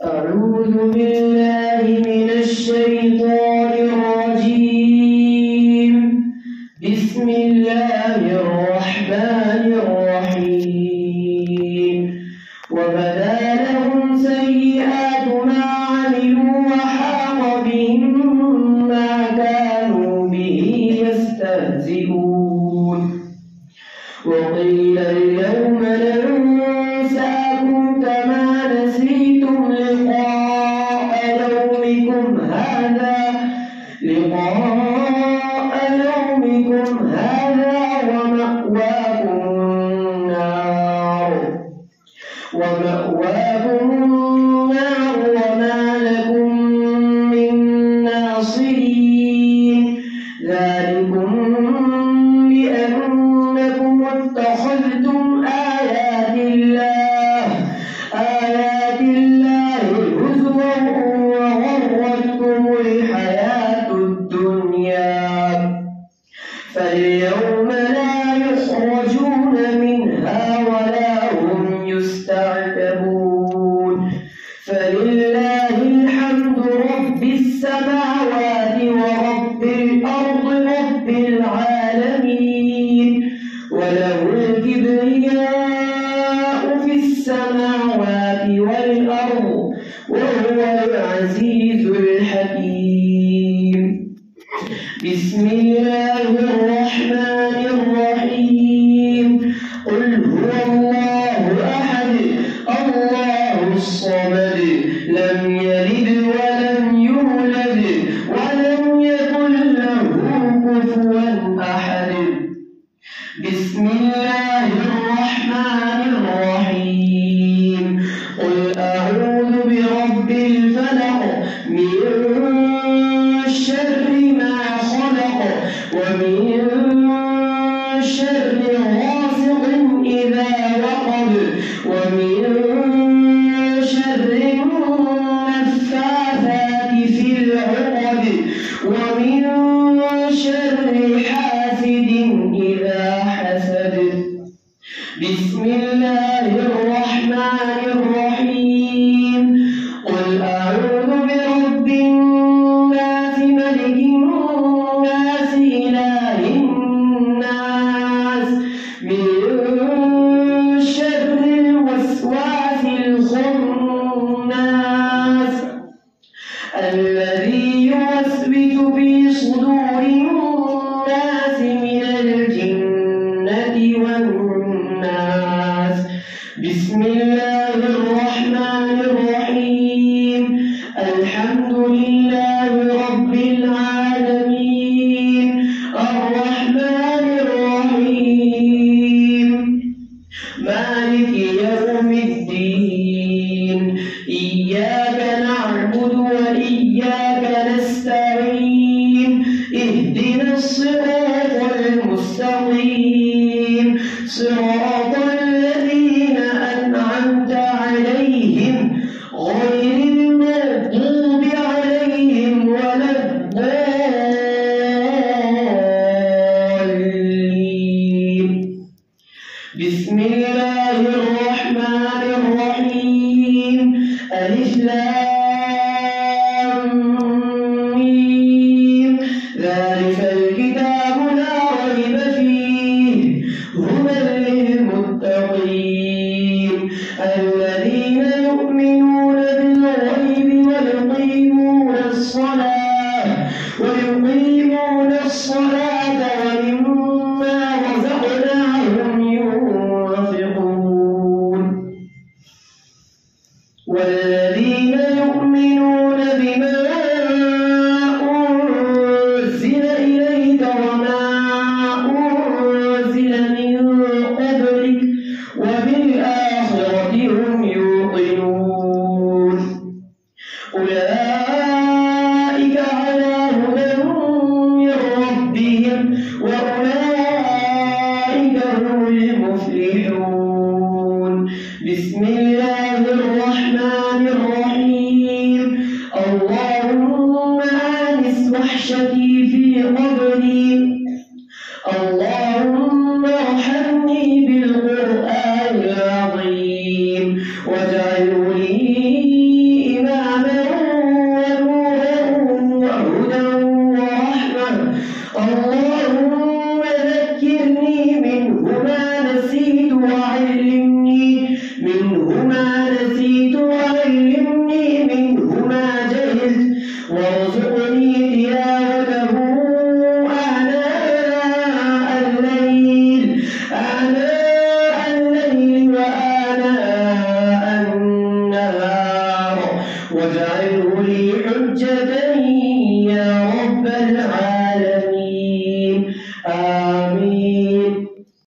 أعوذ بالله من الشيطان الرجيم. بسم الله الرحمن الرحيم. وبدا لهم سيئات ما عملوا وحاق بهم ما كانوا به يستهزئون. وقيل اليوم ننساكم كما نسيتم لقاء يومكم هذا ومأواكم النار وما لكم من ناصرين. ذلكم بأنكم اتخذتم آيات الله هزوا وغرتكم الحياة الدنيا، فاليوم لا يخرجون منها ولا هم يستعتبون. فلله الحمد رب السماوات ورب الأرض رب العالمين، وله الكبرياء في السماوات والأرض وهو العزيز الحكيم. بسم الله الرحمن الرحيم. قل هو الله أحد الله الصمد لم يلد ولم يولد ولم يكن له كفوا أحد. بسم الله الرحمن الرحيم. قل أعوذ برب الفلق من شر ما خلق ومن شر غاسق إذا وقب ومن شر النفاثات في العقد ومن شر حاسد إذا حسد. بسم الله الرحمن الرحيم. قل أعوذ برب الناس ملك الناس إله الناس من شر الوسواس الخناس الذي يوسوس في صدور الناس من الجنة والناس. بسم الله الرحمن الرحيم. الحمد لله رب العالمين الرحمن الرحيم مالك يوم الدين. إياك نعبد وإياك نستعين. اهدنا الصراط المستقيم صراط الذين أنعمت عليهم غير المغضوب عليهم ولا الضالين. بسم الله الرحمن الرحيم. ألف لام ميم. ذلك الكتاب لا ريب فيه هدى للمتقين الذين يؤمنون بالغيب ويقيمون الصلاة ومما رزقناهم ينفقون. والذين يؤمنون بما أنزل إليك وما أنزل من قبلك وبالآخرة هم يوقنون. أولئك على هدى من ربهم وأولئك هم المفلحون. بسم الله الرحمن الرحيم. واجعله لي إماما ونورا وهدى ورحمة اللهم ذكرني منه ما نسيت وعلمني منه ما جهلت وارزقني تلاوته آناء الليل وآناء النهار واجعله